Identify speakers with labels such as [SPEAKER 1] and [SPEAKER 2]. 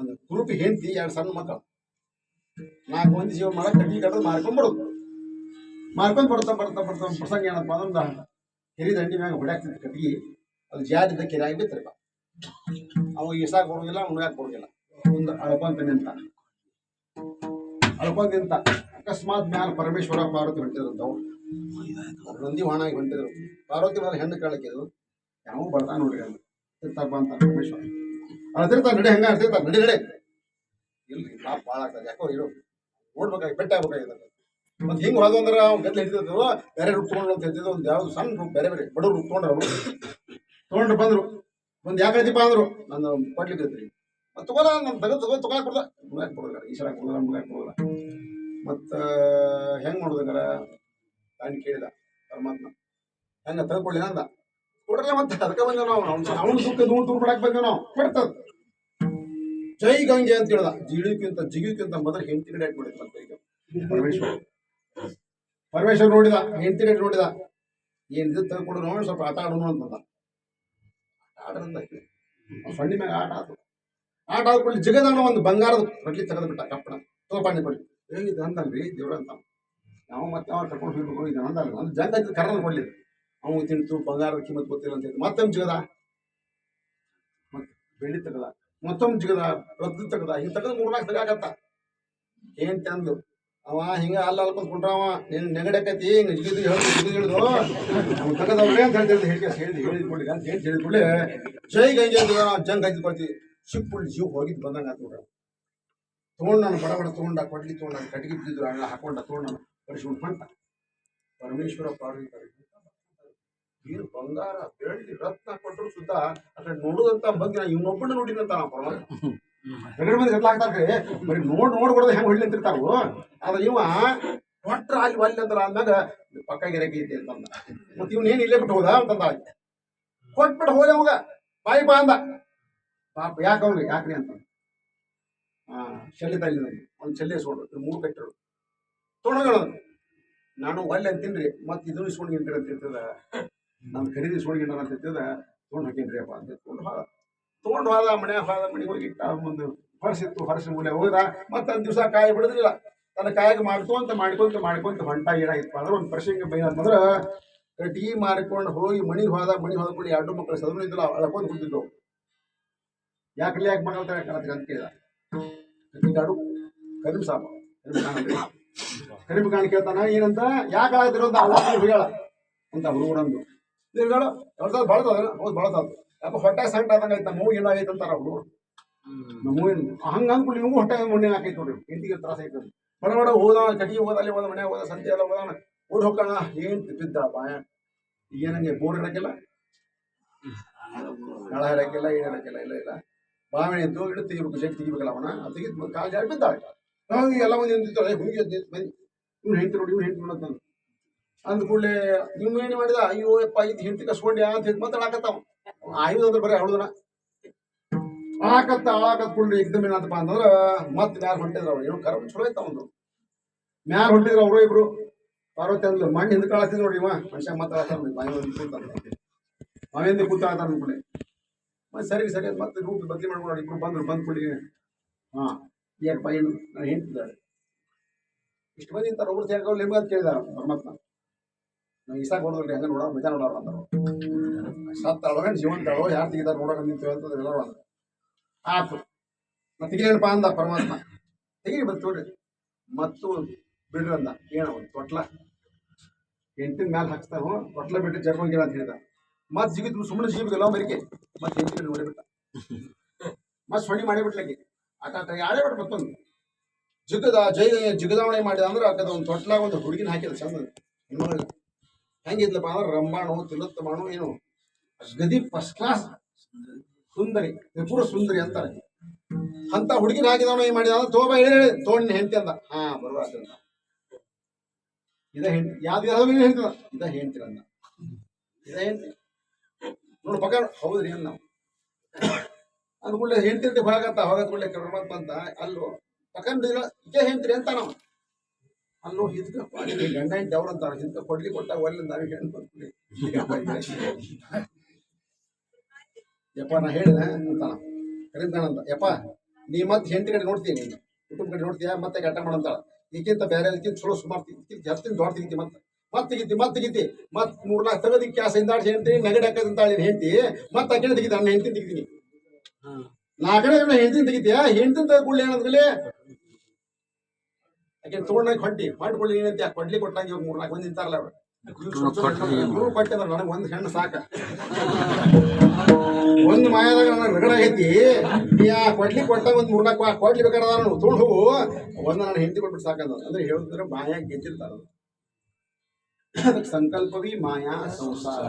[SPEAKER 1] ಒಂದು ಕುರುಪಿ ಹೆಂಡತಿ 2 ಸಣ್ಣ ಮಕ್ಕಳು 4 ಮಂದಿ ಜೀವ ಮಾಡಕ್ಕೆ ಕಟ್ಟಿ ಕಟ್ಟೋದು ಮಾರ್ಕೊಂಡ್ಬಿಡೋದು. ಮಾರ್ಕೊಂಡು ಬರ್ತಾ ಪ್ರಸಂಗ ಏನಪ್ಪ ಅಂದ್ರೆ ಕೆರೆ ದಂಡಿ ಮ್ಯಾಗ ಹೊಡ್ಯಾಕ್ತಿದ್ದ ಕಟ್ಟಿಗೆ ಅದು ಜಾರಿದ್ದ ಕೆರೆ ಆಗಿ ಬಿತ್ತರಪ್ಪ. ಅವ ಈಸಾಕ್ ಕೊಡೋದಿಲ್ಲ, ಉಣ್ಯಾಕ್ ಕೊಡೋದಿಲ್ಲ. ಒಂದು ಅಳ್ಕೊಂತ ನಿಂತ ಅಕಸ್ಮಾತ್ ಮ್ಯಾಲ ಪರಮೇಶ್ವರ ಪಾರ್ವತಿ ಹೊಂಟಿದ್ರಂತವು ನಂದಿ ವಾಣಾಗಿ ಹೊಂಟಿದ್ರು. ಪಾರ್ವತಿ ಮೇಲೆ ಹೆಣ್ಣು ಕಾಳಕ್ಕಿದ್ರು ಯಾವ ಬರ್ತಾ ನೋಡ್ರಿ ತಿರ್ತಾರಪ್ಪ ಅಂತ ಪರಮೇಶ್ವರ ಅಳ್ತಿರ್ತಾರ. ನಡೆ ಹಂಗ ಅಳ್ತಿರ್ತಾರ, ನಡೆ ಇಲ್ರಿ ಪಾಪ ಭಾಳ ಆಗ್ತದೆ ಯಾಕೋ ಇರೋ ನೋಡ್ಬೇಕಾಗಿ ಬೆಟ್ಟ ಆಗ್ಬೇಕಾಗಿದೆ. ಮತ್ತೆ ಹಿಂಗೆ ಹೋದ ಅಂದ್ರೆ ಅವ್ನು ಗದ್ಲೆ ಹಿಡಿದಿದ್ರು ಬೇರೆ ರೂಪ್ ತೊಗೊಂಡು ಅಂತ ಹೇಳ್ತಿದ್ರು. ಒಂದು ಯಾವ್ದು ಸಣ್ಣ ರೂಪ್ ಬೇರೆ ಬಡವ್ರು ರೂಪ್ ತೊಗೊಂಡ್ರು ಬಂದರು. ಒಂದು ಯಾಕೈತಿಪ್ಪ ಅಂದರು ನಾನು ಕೊಡ್ಲಿಕ್ಕೆ ಐತ್ರಿ ಮತ್ತು ತಗೋಲ್ಲ ನಾನು ತಗೊಳಕ್ ಕೊಡಲ್ಲ, ಮುಗಾಕ್ ಕೊಡೋದಿಲ್ಲ, ಈಶ್ವರ ಕೊಡೋಲ್ಲ, ಮುಗಾಕ್ ಕೊಡೋಲ್ಲ. ಮತ್ತು ಹೆಂಗೆ ಮಾಡೋದಂಗಾರ ತಾನು ಕೇಳಿದ ಪರಮಾತ್ಮ ಹೆಂಗೆ ತೆಗೆದುಕೊಳ್ಳಿ ಅಂದ. ಕೊಡ್ರಲ್ಲ ಮತ್ತೆ ಅದಕ್ಕೆ ಬಂದೇವು ನಾವು. ಅವನು ಸುಖ ನೂರು ತೂರು ಬಿಡಕ್ಕೆ ಬಂದೇವು ನಾವು. ಕೊಡ್ತದ ಜೈ ಗಂಗೆ ಅಂತ ಹೇಳ್ದ. ಜಿಗಿಕ್ಕಿಂತ ಮೊದಲು ಹೆಂಡತಿ ಕಡೆ ಹಾಕ್ಬಿಡಿದ ಪರಮೇಶ್ವರ ನೋಡಿದ, ಹೆಂಡತಿ ಕಡೆ ನೋಡಿದ. ಏನಿದೆ ತೆಗೆದುಕೊಡು ನೋಡಿ ಸ್ವಲ್ಪ ಆಟ ಆಡೋಣ ಅಂತಂದ. ಆಡ್ರಂದ ಸೊಂಡಿ ಮ್ಯಾಗ ಆಟ ಆಡ್ಕೊಳ್ಳಿ ಜಿಗದಾಣ ಒಂದು ಬಂಗಾರದ ಕೊಡ್ಲಿ ತೆಗೆದ್ಬಿಟ್ಟ ಕಪ್ಪಣ ತೋಪಾಣಿ ಕೊಡ್ಲಿ ಹೇಗಿದೆ ಅಂತಲ್ರಿ ದೇವ್ರ ಅಂತ. ನಾವು ಮತ್ತೆ ಅವ್ರು ಕರ್ಕೊಂಡು ಹೋಗ್ಬೇಕು ಇದು ಅಂದಲ್ಲ ಒಂದು ಜಂಗ ಆಯ್ತು ಕರ್ರನ್ನು ಕೊಡ್ಲಿ ಅವ್ನು ತಿಂತು ಬಂಗಾರದ ಕಿಮ್ಮತ್ ಗೊತ್ತಿಲ್ಲ ಅಂತ ಹೇಳಿ ಮತ್ತೊಮ್ಮೆ ಜಿಗದ, ಮತ್ತೆ ಬೆಳ್ಳಿ ತೆಗದ, ಮತ್ತೊಮ್ಮೆ ಜಿಗದ, ರದ್ದು ತೆಗದ, ಹಿಂಗೆ ತೆಗೆದು 3-4 ತೆಗಾಕತ್ತ. ಏನ್ ತಂದು ಅವ ಹಿಂಗ ಅಲ್ಲ ಅಲ್ಕೊಂಡ್ಕೊಂಡ್ರ ಅವ ನೀನು ನೆಗಡಕೈತಿ ಹಿಂಗೆ ಜಿಗಿದು ಹೇಳಿದು ಅವ್ನು ತೆಗದವ್ರೆ ಅಂತ ಹೇಳಿದ್ ಕೊಡ್ಲಿ ಅಂತ ಹೇಳಿದ ಕೂಡಲೇ ಜೈ ಗಂಗೆ ಅಂತ ಜಂಗ್ ಹಚ್ಚಿದ್ ಕೊಡ್ತೀವಿ ಸಿಕ್ಕುಳ್ಳಿ ಜೀವ ಹೋಗಿದ್ದು ಬಂದಂಗ ಆತ ನೋಡ್ರಿ. ತೊಗೊಂಡು ನಾನು ಬಡ ತೊಗೊಂಡ ಕೊಡ್ಲಿ ತೊಗೊಂಡು ನಾನು ಕಟ್ಟಿಗೆ ಬಿದ್ದಿದ್ರು ಅಣ್ಣ ಹಾಕೊಂಡ ತೊಗೊಂಡು ನಾನು ಕಳಿಸ್ಕೊಂಡು ಹೊಂಟ. ಪರಮೇಶ್ವರ ಪಾರ್ವತಿ ಏನು ಬಂಗಾರ ಬೆಳ್ಳಿ ರತ್ನ ಕೊಟ್ಟರು ಸುತ್ತ ಅದ್ರ ನೋಡುದಂತ ಬಗ್ಗೆ ನಾ ಇನ್ನೊಬ್ಬನ ನೋಡಿದಂತ ನಾವು ಪರಮಾತ್ಮ ಎರಡು ಮಂದಿ ಗದ್ಲ ಹಾಕ್ತಾರೆ ಬರೀ ನೋಡ್ಕೊಡೋದು ಹೆಂಗೆ ಹೊಳ್ಳಿ ಅಂತಿರ್ತಾರು. ಆದ್ರೆ ಇವ ಕೊಟ್ರ ಅಲ್ಲಿ ಒಲ್ಲೆ ಅಂತಲ್ಲ ಅಂದಾಗ ಪಕ್ಕ ಗಿರಕಿ ಐತಿ ಅಂತಂದ. ಮತ್ತೆ ಇವನೇನು ಇಲ್ಲೇ ಬಿಟ್ಟು ಹೋದ ಅಂತಂದ. ಕೊಟ್ಬಿಟ್ಟು ಹೋದ ಅವಾಗ ಬಾಯಿ ಬಾ ಅಂದ. ಪಾಪ ಯಾಕವ್ರಿ ಯಾಕ್ರಿ ಅಂತ ಶಲ್ಯ ತಾಯಿಲ್ಲ ಒಂದು ಶಲ್ಯ ಸೋಡ್ರು 3 ಕಟ್ಟರು ತೊಗೊಂಡೋಗೋಣ. ನಾನು ಒಲ್ಲೆ ಅಂತೀನ್ರಿ ಮತ್ತೆ ಇದನ್ನು ಇಸ್ಕೊಂಡು ಗಿಂಟ್ರಿ ಅಂತ ಇರ್ತದ ನಾನು ಖರೀದಿ ಇಸ್ಕೊಂಡು ಗಿಂಡ ಅಂತ ಇರ್ತದ ತೊಗೊಂಡು ಹಾಕೇನ್ರಿ ಅಪ್ಪ ಅಂತ ತೊಗೊಂಡು ಹೋದ ಮನೆಗೆ ಹೋಗಿಟ್ಟ ಒಂದು ಹೊರಸಿತ್ತು ಹೊರಸಿನ ಮೂಲೆ ಹೋದ. ಮತ್ತೆ 1 ದಿವಸ ಕಾಯಿ ಬಿಡೋದಿಲ್ಲ ತನ್ನ ಕಾಯಿಗೆ ಮಾಡ್ಕೊಂತ ಹೊಂಟ ಏನಾಗಿತ್ತು ಅಂದ್ರೆ ಒಂದು ಪ್ರಸಂಗ ಬೈನಂತಂದ್ರೆ ಕಟ್ಟಿಗೆ ಮಾರಿಕೊಂಡು ಹೋಗಿ ಮನೆಗೆ ಹೋದ ಕೂಡ 2 ಮಕ್ಕಳು ಸದನು ಇದ್ದಿಲ್ಲ ಅಳ್ಕೊಂಡು ಕುಂತಿದ್ದವು. ಯಾಕೆ ಮಗಳ್ತಾರೆ ಅಂತ ಕೇಳಿದ. ಕಟ್ಟಿಗಾಡು ಕರಿಮ್ ಸಾಬ ಕರಿಮ್ ಕಾಣ್ ಕೇಳ್ತಾನ ಏನಂತ ಯಾಕೆ ಆಗ್ತಿರೋ ಅಂತ ಹೇಳ ಅಂತ ಹುಡುಗರಂದು ಹೇಳು ಯಾವ್ದು ಬಳದ ಹೌದು ಬಳದ ಯಾಕೆ ಹೊಟ್ಟೆ ಸಂಕಟ ಆದಂಗೆ ಆಯ್ತು ಮೂಗು ಏನಾಗೈತೆ ಅಂತಾರ ಹುಡುಗರು. ಮೂಗಿನ ಹಂಗೆ ಅಂದ್ಕೊಂಡು ನಿಮಗೂ ಹೊಟ್ಟೆ ಮೊನ್ನೆ ಹಾಕೈತೆ ನೋಡ್ರಿ ಹೆಂಡತಿಗೆ ತ್ರಾಸ ಐತೆ. ಬಡ ಹೋದ ಕಟ್ಟಿಗೆ ಹೋದ ಅಲ್ಲಿ ಹೋದ ಮನೆ ಹೋದ ಸಂಜೆ ಎಲ್ಲ ಹೋದ ಓಡಿ ಹೋಗೋಣ ಏನು ಬಿದ್ದ ಬಾಯ ಏನಂಗೆ ಬೋರ್ಡ್ ಇರಕ್ಕಿಲ್ಲ ನಳ ಇರಕ್ಕಿಲ್ಲ ಏನು ಇರಕ್ಕಿಲ್ಲ ಇಲ್ಲ ಬಾವಿನ ಎದ್ದು ಇಡು ತೆಗಿಬೇಕು ಜಗ್ ತೆಗಿಬೇಕಲ್ಲ ಅವನ ತೆಗಿದ್ ಕಾಲು ಜಾರಿ ಬಿದ್ದಾಳೆ. ಎಲ್ಲ ಮಂದಿ ನಿಂತಿರ್ತಾಳೆ ಹುಡುಗಿ ಬಂದು ಇವ್ನು ಹೆಂಡ್ತಿ ನೋಡಿ ಅಂತ ಅಂದ ಕೂಡಲೇ ನೀವು ಏನು ಮಾಡಿದ ಅಯ್ಯೋ ಯಪ್ಪ ಇದು ಹೆಂಡ್ತಿ ಕಸ್ಕೊಂಡ್ಯಾ ಅಂತ ಹೇಳಿ ಮಾತಾಡಕತ್ತಾವ. ಆಯುಧ ಅಂದ್ರೆ ಬರೀ ಅವಳದನ ಆಳಾಕತ್ ಕೂಡಲೇ ಎಕ್ದಮ್ ಏನಂತಪ್ಪ ಅಂತಂದ್ರೆ ಮತ್ತೆ ಮ್ಯಾಲ ಹೊಂಟಿದ್ರು ಅವ್ರು ಏನು ಕರ ಚಲೋ ಐತ ಒಂದು ಮ್ಯಾಲ ಹೊಂಟಿದ್ರು ಅವರು ಇಬ್ರು. ಪಾರ್ವತಿ ಅಂದ್ಲು ಮಣ್ಣು ಹಿಂದೆ ಕಾಳತ್ತಿದ್ ನೋಡಿ ಇವ ಮನುಷ್ಯ ಮಾತಾಡ್ತಾರ ಮಾವಿಂದ ಕೂತಾಡ್ತಾರ ಅನ್ಕೊಳ್ಳಿ. ಮತ್ತೆ ಸರಿ ಮತ್ತೆ ರೂಪ ಬದಲಿ ಮಾಡ್ಕೊಂಡು ಇಬ್ರು ಬಂದು ಕೂಡಿ ಏನಪ್ಪ ಏನು ನಾನು ಹೇಳ್ತಿದ್ದಾಳೆ ಇಷ್ಟು ಮಂದಿ ಇಂತಾರೆ ಒಬ್ರು ಸೇರ್ಕೊಂಡು ನಿಮ್ಗೆ ಅಂತ ಕೇಳಿದಾರ ಪರಮಾತ್ಮ. ನಾವು ಇಸಾಕ್ ಹೊಡೆದ್ರಿ ಹಂಗೆ ನೋಡೋರು ಮಜಾ ನೋಡೋರು ಅಂತಾರೆ. ಸತ್ತಾಳೋ ಜೀವಂತಾಳೋ ಯಾರು ತೆಗಿದಾರ ನೋಡೋಕೆ ನಿಂತು ಅಂತಂದ್ರೆ ಎಲ್ಲರೂ ಅಂದ ಆಯ್ತು ಮತ್ತೆ ಏನಪ್ಪ ಅಂದ ಪರಮಾತ್ಮ ತೆಗಿ ಬಂತು ನೋಡ್ರಿ ಮತ್ತು ಬಿಡ್ರಿ ಅಂದ. ಏನೋ ಒಂದು ತೊಟ್ಲ ಹೆಂಟಿನ ಮ್ಯಾಲೆ ಹಾಕ್ಸ್ತಾನು ತೊಟ್ಲ ಬಿಟ್ಟು ಜರ್ಮಂಗಿಲ್ಲ ಅಂತ ಹೇಳಿದ. ಮತ್ತೆ ಜಿಗಿದ್ರು ಸುಮ್ಮನೆ ಜಿಗಿಬಿಲ್ಲ ಮರಿಕೆ ಮತ್ತೆ ಹೆಂಡತಿ ನೋಡಿಬಿಟ್ಟ ಮತ್ತೆ ಸೊಳ್ಳಿ ಮಾಡಿಬಿಟ್ಲಕ್ಕೆ ಆಟ ಯಾರೇ ಬಿಟ್ಟು ಮತ್ತೊಂದು ಜಿಗದಾವಣೆ ಮಾಡಿದ ಅಂದ್ರೆ ಅಕ್ಕದ ಒಂದು ತೊಟ್ಲಾಗ ಒಂದು ಹುಡುಗಿನ ಹಾಕಿದ ಚಂದ ಹೆಣ್ಮಗಳ ಹೆಂಗಿದ್ಲಪ್ಪ ಅಂದ್ರೆ ರಂಬಾಣು ತಿಲೋತ್ತಮಾಣು ಏನು ಗದಿ ಫಸ್ಟ್ ಕ್ಲಾಸ್ ಸುಂದರಿ ತ್ರಿಪುರ ಸುಂದರಿ ಅಂತಾರೆ ಅಂತ ಹುಡುಗಿನ ಹಾಕಿದವನು ಏನ್ ಮಾಡಿದ ಅಂದ್ರೆ ತೋಬ ಹೇಳಿ ತೋಣಿನ ಹೆಂಡತಿ ಅಂದ. ಬರುವ ಇದ ಹೆಂಡತಿ ಯಾವ್ದು ಹೇಳ್ತಿದ ಇದ ಹೆಂಡ್ತಿ ಅಂದ. ಇದ ಹೆಂಡ್ತಿ ನೋಡು ಪಕ್ಕ ಹೌದ್ರಿ ಅಂದ ನಾವು ಅಂದ್ಕೂಡಲೇ ಹೆಂಡ್ತಿ ಹೋಗತ್ತ ಕೂಡಲೇ ಪರಮಾತ್ಮ ಅಂತ ಅಲ್ಲೋ ಪಕ್ಕಂಡಿಲ್ಲ ಇದೇ ಹೆಂಡ್ತಿ ಅಂತ ನಾವು ಅಲ್ಲೋ ಇದಕ್ಕೆ ಗಂಡ ಹೆಂಡತಿ ಅವ್ರು ಅಂತಾರ ಇಂತ ಕೊಡ್ಲಿ ಕೊಟ್ಟಾಗ ಒಳ್ಳೆ ಹೆಣ್ಣು ಯಪ್ಪ ನಾ ಹೇಳಿದೆ ಅಂತ ಕರೀತಾನಂತ. ಯಪ್ಪ ನೀ ಮತ್ತೆ ಹೆಂಡತಿ ಕಡೆ ನೋಡ್ತೀನಿ ನೀನು ಕುಟುಂಬ ಕಡೆ ನೋಡ್ತೀಯ ಮತ್ತೆ ಗಟ್ಟ ಮಾಡಂತಾಳ ಈಗಿಂತ ಬೇರೆ ಇದಕ್ಕಿಂತ ಚಲೋ ಸುಮಾರು ಜಾಸ್ತಿ ದೊಡ್ಡ ತೆಗಿತಿ ಮತ್ತೆ ತೆಗಿತಿ ಮತ್ತೆ 3 ಲಕ್ಷ ತೆಗೆದು ಕ್ಯಾಸ್ ಹಿಂದಾಡ್ಸಿ ಹೇಳ್ತೀನಿ ನೆಗಡಿ ಹಾಕದಂತಾಳೆ ಹೆಂಡತಿ ಮತ್ತೆ ಅಕ್ಕಿ ತೆಗಿತೀನಿ ನನ್ನ ಹೆಂಡತಿ ತೆಗಿತೀನಿ ನಾ ಕಡೆ ಹೆಂಡತಿನ ತೆಗಿತೀಯ ಹೆಂಡತಿನ ತೆಗೆದುಕೊಳ್ಳಿ ಏನಂದ್ರಲ್ಲಿ ಯಾಕೆ ತೊಗೊಂಡಾಗ ಹೊಂಟ್ಕೊಳ್ಳಿ ಏನಂತ ಕೊಡ್ಲಿ ಕೊಟ್ಟಾಗ ಇವಾಗ 3 4 ಮಂದಿ ನಿಂತಾರಲ್ಲ ಅವ್ರು ಇವ್ರು ಕೊಟ್ಟಿದ್ರು ನನಗೆ ಒಂದು ಹೆಣ್ಣು ಸಾಕ ಒಂದು ಮಾಯದಾಗ ನನಗೆ ರಗಡ ಐತಿ ಕೊಡ್ಲಿ ಕೊಟ್ಟಾಗ ಒಂದು 3 4 ಕೊಡ್ಲಿ ಬೇಕಾದ ತೊಗೊಂಡು ಹೋಗು ಒಂದು ನಾನು ಹೆಂಡತಿ ಕೊಟ್ಬಿಟ್ಟು ಸಾಕಂದ ಅಂದ್ರೆ ಹೇಳಿದ್ರೆ ಮಾಯ ಗೆದ್ದಿರ್ತಾರ ಅದಕ್ಕೆ ಸಂಕಲ್ಪವಿ ಮಾಯಾ ಸಂಸಾರ